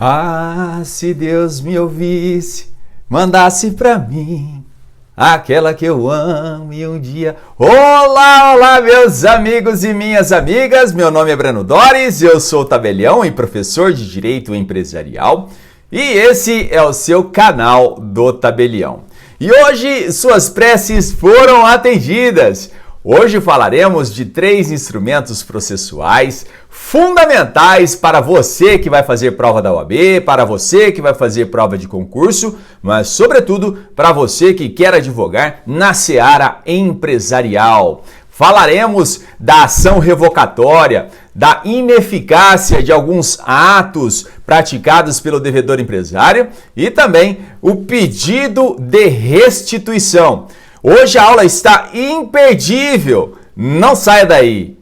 Ah, se Deus me ouvisse, mandasse pra mim aquela que eu amo e um dia... Olá, olá, meus amigos e minhas amigas, meu nome é Breno Dores, eu sou tabelião e professor de Direito Empresarial e esse é o seu canal do Tabelião. E hoje suas preces foram atendidas. Hoje falaremos de 3 instrumentos processuais fundamentais para você que vai fazer prova da OAB, para você que vai fazer prova de concurso, mas sobretudo para você que quer advogar na seara empresarial. Falaremos da ação revocatória, da ineficácia de alguns atos praticados pelo devedor empresário e também o pedido de restituição. Hoje a aula está imperdível, não saia daí!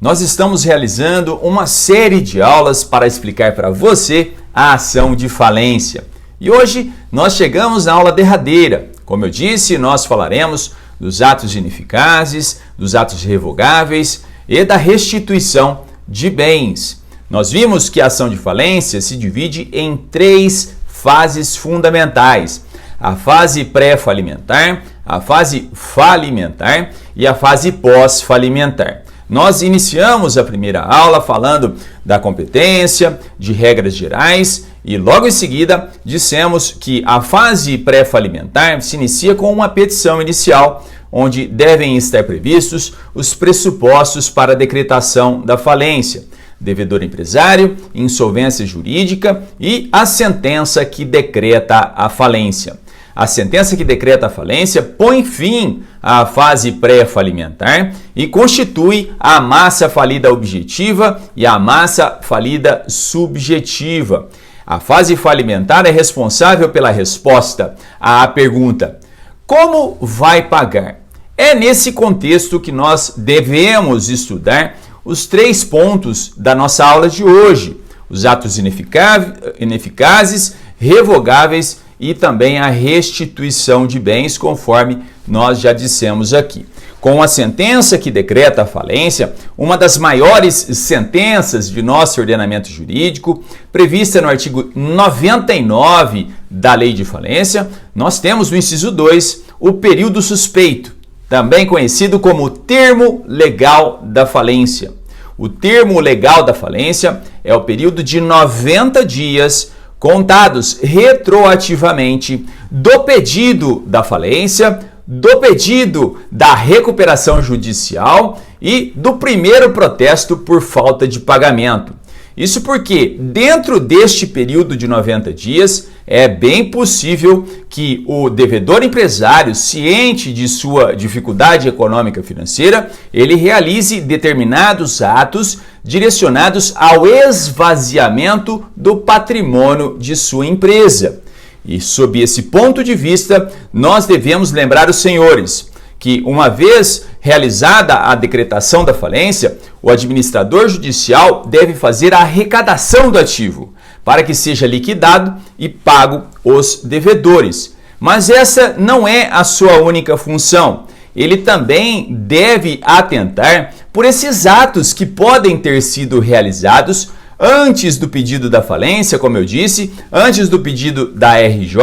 Nós estamos realizando uma série de aulas para explicar para você a ação de falência. E hoje nós chegamos na aula derradeira. Como eu disse, nós falaremos dos atos ineficazes, dos atos revogáveis e da restituição de bens. Nós vimos que a ação de falência se divide em 3 fases fundamentais: a fase pré-falimentar, a fase falimentar e a fase pós-falimentar. Nós iniciamos a primeira aula falando da competência, de regras gerais e logo em seguida dissemos que a fase pré-falimentar se inicia com uma petição inicial, onde devem estar previstos os pressupostos para a decretação da falência: devedor empresário, insolvência jurídica e a sentença que decreta a falência. A sentença que decreta a falência põe fim à fase pré-falimentar e constitui a massa falida objetiva e a massa falida subjetiva. A fase falimentar é responsável pela resposta à pergunta: como vai pagar? É nesse contexto que nós devemos estudar os 3 pontos da nossa aula de hoje: os atos ineficazes, revogáveis e também a restituição de bens, conforme nós já dissemos aqui. Com a sentença que decreta a falência, uma das maiores sentenças de nosso ordenamento jurídico, prevista no artigo 99 da Lei de Falência, nós temos no inciso 2 o período suspeito, também conhecido como termo legal da falência. O termo legal da falência é o período de 90 dias contados retroativamente do pedido da falência, do pedido da recuperação judicial e do primeiro protesto por falta de pagamento. Isso porque, dentro deste período de 90 dias, é bem possível que o devedor empresário, ciente de sua dificuldade econômica e financeira, ele realize determinados atos direcionados ao esvaziamento do patrimônio de sua empresa. E, sob esse ponto de vista, nós devemos lembrar os senhores que, uma vez realizada a decretação da falência, o administrador judicial deve fazer a arrecadação do ativo para que seja liquidado e pago os devedores. Mas essa não é a sua única função. Ele também deve atentar por esses atos que podem ter sido realizados antes do pedido da falência, como eu disse, antes do pedido da RJ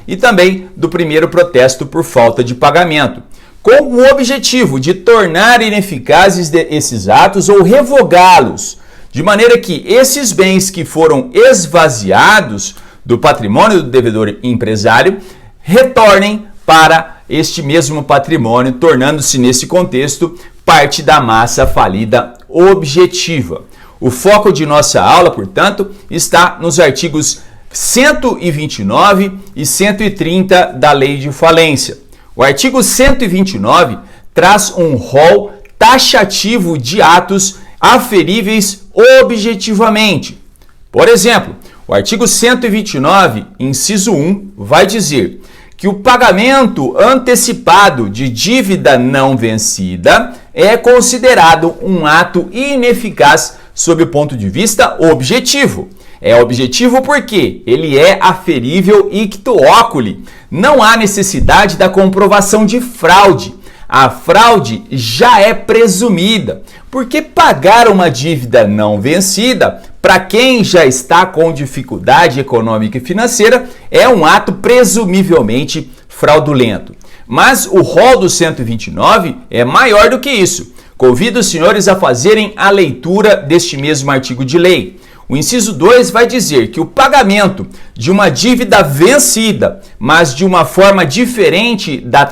e também do primeiro protesto por falta de pagamento, com o objetivo de tornar ineficazes esses atos ou revogá-los, de maneira que esses bens que foram esvaziados do patrimônio do devedor empresário retornem para este mesmo patrimônio, tornando-se nesse contexto parte da massa falida objetiva. O foco de nossa aula, portanto, está nos artigos 129 e 130 da Lei de Falência. O artigo 129 traz um rol taxativo de atos aferíveis objetivamente. Por exemplo, o artigo 129, inciso 1, vai dizer que o pagamento antecipado de dívida não vencida é considerado um ato ineficaz sob o ponto de vista objetivo. É objetivo porque ele é aferível icto oculi. Não há necessidade da comprovação de fraude. a fraude já é presumida, porque pagar uma dívida não vencida, para quem já está com dificuldade econômica e financeira, é um ato presumivelmente fraudulento. Mas o rol do 129 é maior do que isso. Convido os senhores a fazerem a leitura deste mesmo artigo de lei. O inciso 2 vai dizer que o pagamento de uma dívida vencida, mas de uma forma diferente da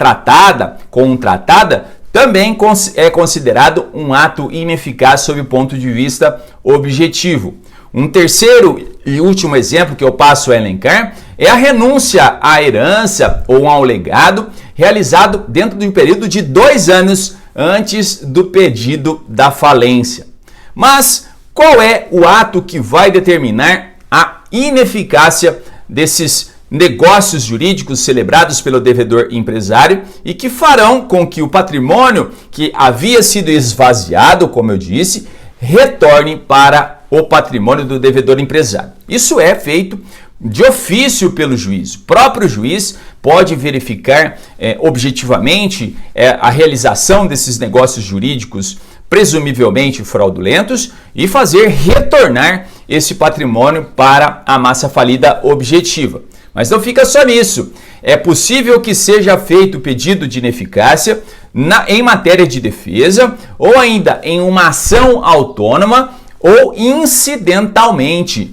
contratada, também é considerado um ato ineficaz sob o ponto de vista objetivo. Um terceiro e último exemplo que eu passo a elencar é a renúncia à herança ou ao legado realizado dentro de um período de 2 anos antes do pedido da falência. Mas qual é o ato que vai determinar a ineficácia desses negócios jurídicos celebrados pelo devedor empresário e que farão com que o patrimônio que havia sido esvaziado, como eu disse, retorne para o patrimônio do devedor empresário? Isso é feito de ofício pelo juiz. O próprio juiz pode verificar objetivamente a realização desses negócios jurídicos presumivelmente fraudulentos e fazer retornar esse patrimônio para a massa falida objetiva. Mas não fica só nisso. É possível que seja feito pedido de ineficácia em matéria de defesa ou ainda em uma ação autônoma ou incidentalmente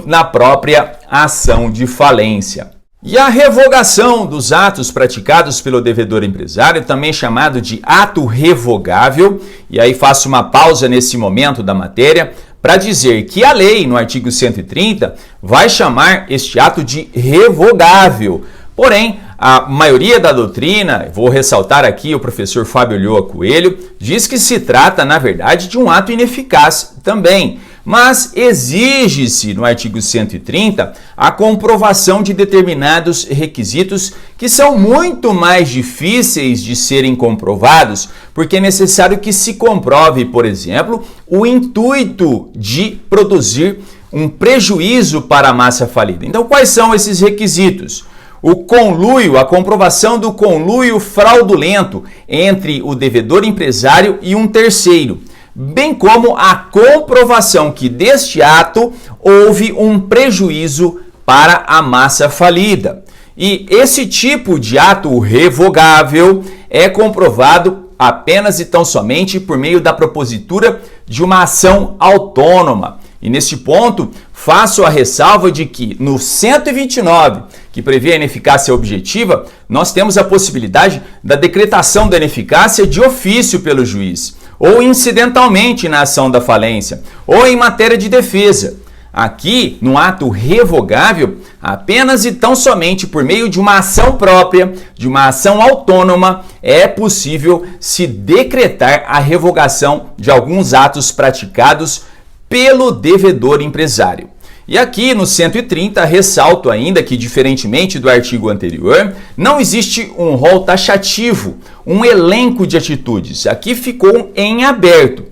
na própria ação de falência. E a revogação dos atos praticados pelo devedor empresário, também chamado de ato revogável, e aí faço uma pausa nesse momento da matéria para dizer que a lei, no artigo 130, vai chamar este ato de revogável. Porém, a maioria da doutrina, vou ressaltar aqui o professor Fábio Ulloa Coelho, diz que se trata, na verdade, de um ato ineficaz também. Mas exige-se, no artigo 130, a comprovação de determinados requisitos que são muito mais difíceis de serem comprovados, porque é necessário que se comprove, por exemplo, o intuito de produzir um prejuízo para a massa falida. Então, quais são esses requisitos? O conluio, a comprovação do conluio fraudulento entre o devedor empresário e um terceiro, bem como a comprovação que deste ato houve um prejuízo para a massa falida. E esse tipo de ato revogável é comprovado apenas e tão somente por meio da propositura de uma ação autônoma. E neste ponto, faço a ressalva de que no 129, que prevê a ineficácia objetiva, nós temos a possibilidade da decretação da ineficácia de ofício pelo juiz, ou incidentalmente na ação da falência, ou em matéria de defesa. Aqui, no ato revogável, apenas e tão somente por meio de uma ação própria, de uma ação autônoma, é possível se decretar a revogação de alguns atos praticados pelo devedor empresário. E aqui no 130 ressalto ainda que, diferentemente do artigo anterior, não existe um rol taxativo, um elenco de atitudes. Aqui ficou em aberto.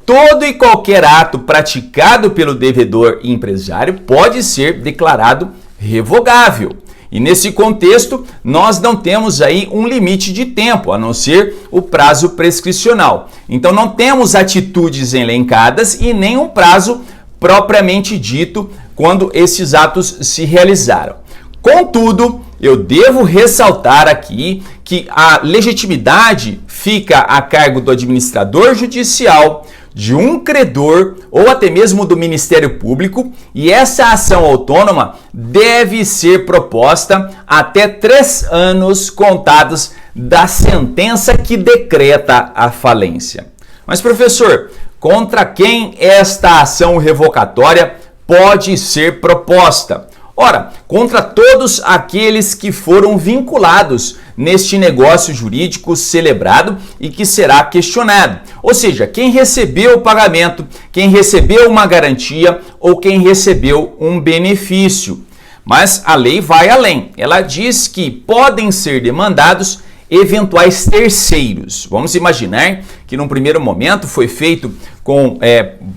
Todo e qualquer ato praticado pelo devedor empresário pode ser declarado revogável. E nesse contexto, nós não temos aí um limite de tempo, a não ser o prazo prescricional. Então não temos atitudes elencadas e nem um prazo propriamente dito quando esses atos se realizaram. Contudo, eu devo ressaltar aqui que a legitimidade fica a cargo do administrador judicial, de um credor ou até mesmo do Ministério Público, e essa ação autônoma deve ser proposta até 3 anos contados da sentença que decreta a falência. Mas, professor, contra quem esta ação revocatória pode ser proposta? Ora, contra todos aqueles que foram vinculados neste negócio jurídico celebrado e que será questionado. Ou seja, quem recebeu o pagamento, quem recebeu uma garantia ou quem recebeu um benefício. Mas a lei vai além. Ela diz que podem ser demandados eventuais terceiros. Vamos imaginar que num primeiro momento foi feito com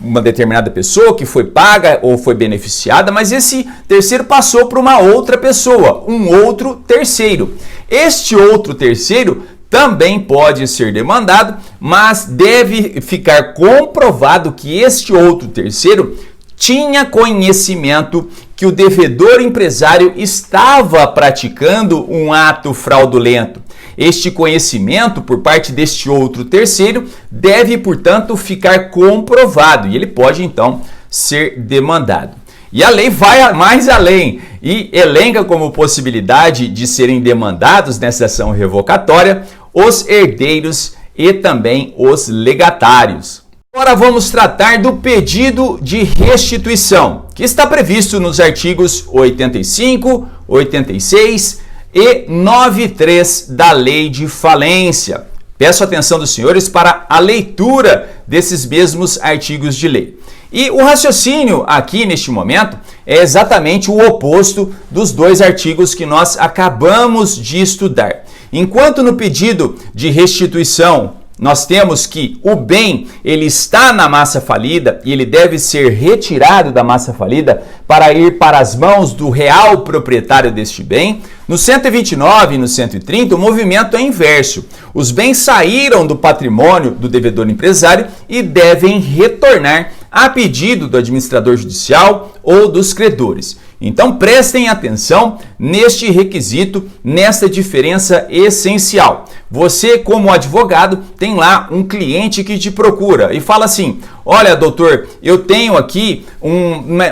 uma determinada pessoa que foi paga ou foi beneficiada, mas esse terceiro passou para uma outra pessoa, um outro terceiro. Este outro terceiro também pode ser demandado, mas deve ficar comprovado que este outro terceiro tinha conhecimento que o devedor empresário estava praticando um ato fraudulento. Este conhecimento por parte deste outro terceiro deve, portanto, ficar comprovado e ele pode, então, ser demandado. E a lei vai mais além e elenca como possibilidade de serem demandados nessa ação revocatória os herdeiros e também os legatários. Agora vamos tratar do pedido de restituição, que está previsto nos artigos 85, 86 e 93 da Lei de Falência. Peço a atenção dos senhores para a leitura desses mesmos artigos de lei. E o raciocínio aqui neste momento é exatamente o oposto dos dois artigos que nós acabamos de estudar. Enquanto no pedido de restituição nós temos que o bem ele está na massa falida e ele deve ser retirado da massa falida para ir para as mãos do real proprietário deste bem, no 129 e no 130 o movimento é inverso. Os bens saíram do patrimônio do devedor empresário e devem retornar a pedido do administrador judicial ou dos credores. Então prestem atenção neste requisito, nesta diferença essencial. Você, como advogado, tem lá um cliente que te procura e fala assim: olha, doutor, eu tenho aqui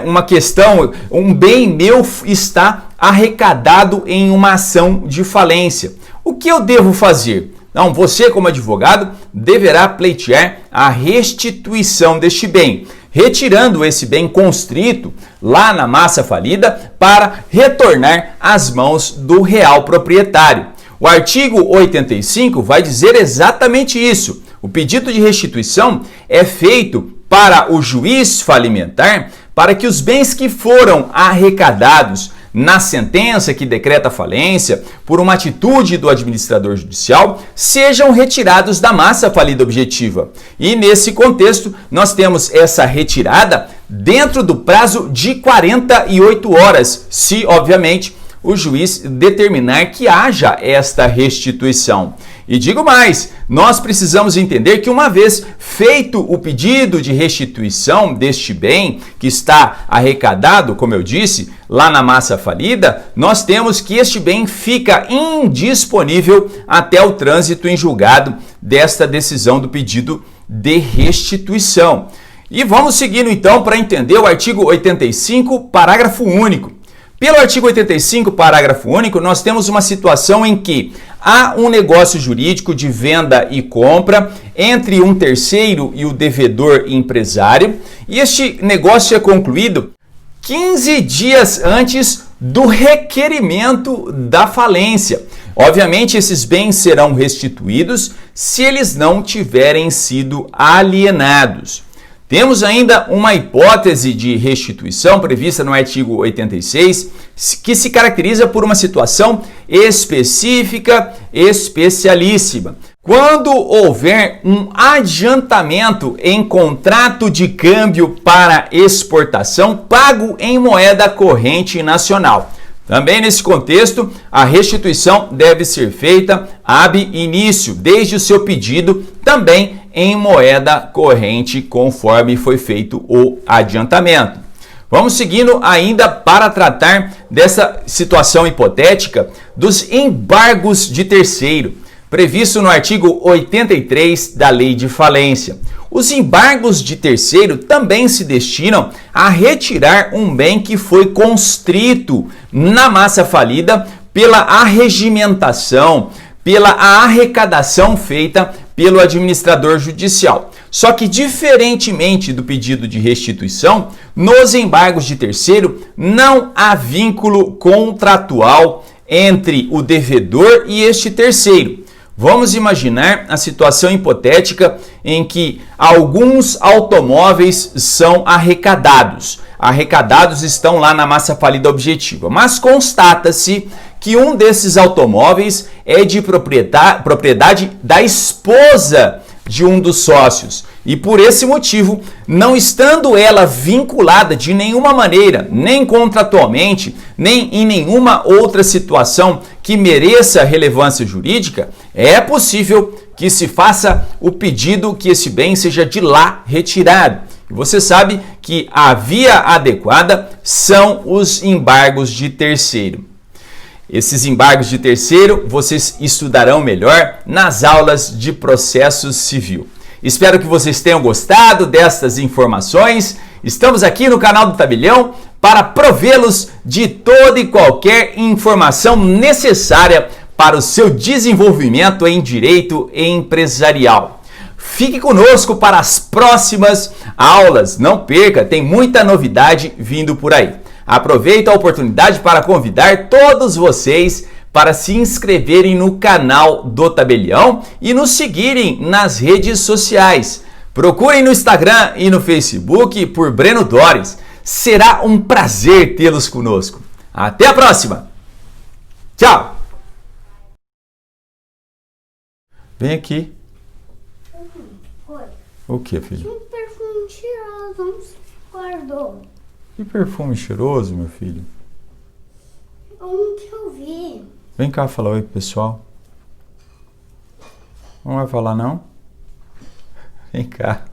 uma questão, um bem meu está arrecadado em uma ação de falência. O que eu devo fazer? Não, você, como advogado, deverá pleitear a restituição deste bem, retirando esse bem constrito lá na massa falida para retornar às mãos do real proprietário. O artigo 85 vai dizer exatamente isso. O pedido de restituição é feito para o juiz falimentar para que os bens que foram arrecadados na sentença que decreta a falência por uma atitude do administrador judicial sejam retirados da massa falida objetiva. E nesse contexto, nós temos essa retirada dentro do prazo de 48 horas, se, obviamente, o juiz determinar que haja esta restituição. E digo mais, nós precisamos entender que uma vez feito o pedido de restituição deste bem que está arrecadado, como eu disse, lá na massa falida, nós temos que este bem fica indisponível até o trânsito em julgado desta decisão do pedido de restituição. E vamos seguindo então para entender o artigo 85, parágrafo único. Pelo artigo 85, parágrafo único, nós temos uma situação em que há um negócio jurídico de venda e compra entre um terceiro e o devedor empresário, e este negócio é concluído 15 dias antes do requerimento da falência. Obviamente, esses bens serão restituídos se eles não tiverem sido alienados. Temos ainda uma hipótese de restituição prevista no artigo 86, que se caracteriza por uma situação específica, especialíssima. Quando houver um adiantamento em contrato de câmbio para exportação pago em moeda corrente nacional. Também nesse contexto, a restituição deve ser feita ab início, desde o seu pedido, também em moeda corrente, conforme foi feito o adiantamento. Vamos seguindo ainda para tratar dessa situação hipotética dos embargos de terceiro, previsto no artigo 83 da Lei de Falência. Os embargos de terceiro também se destinam a retirar um bem que foi constrito na massa falida pela arregimentação, pela arrecadação feita pelo administrador judicial. Só que, diferentemente do pedido de restituição, nos embargos de terceiro não há vínculo contratual entre o devedor e este terceiro. Vamos imaginar a situação hipotética em que alguns automóveis são arrecadados. Arrecadados estão lá na massa falida objetiva, mas constata-se que um desses automóveis é de propriedade da esposa de um dos sócios. E por esse motivo, não estando ela vinculada de nenhuma maneira, nem contratualmente, nem em nenhuma outra situação que mereça relevância jurídica, é possível que se faça o pedido que esse bem seja de lá retirado. E você sabe que a via adequada são os embargos de terceiro. Esses embargos de terceiro vocês estudarão melhor nas aulas de processo civil. Espero que vocês tenham gostado destas informações. Estamos aqui no canal do Tabelião para provê-los de toda e qualquer informação necessária para o seu desenvolvimento em direito empresarial. Fique conosco para as próximas aulas. Não perca, tem muita novidade vindo por aí. Aproveito a oportunidade para convidar todos vocês para se inscreverem no canal do Tabelião e nos seguirem nas redes sociais. Procurem no Instagram e no Facebook por Breno Dores. Será um prazer tê-los conosco. Até a próxima! Tchau! Vem aqui. Oi. O que, filho? Tinha um perfume cheiroso, onde você guardou? Que perfume cheiroso, meu filho. Um que eu vi. Vem cá falar oi pro pessoal. Não vai falar não? Vem cá.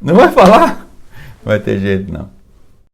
Não vai falar? Não vai ter jeito não.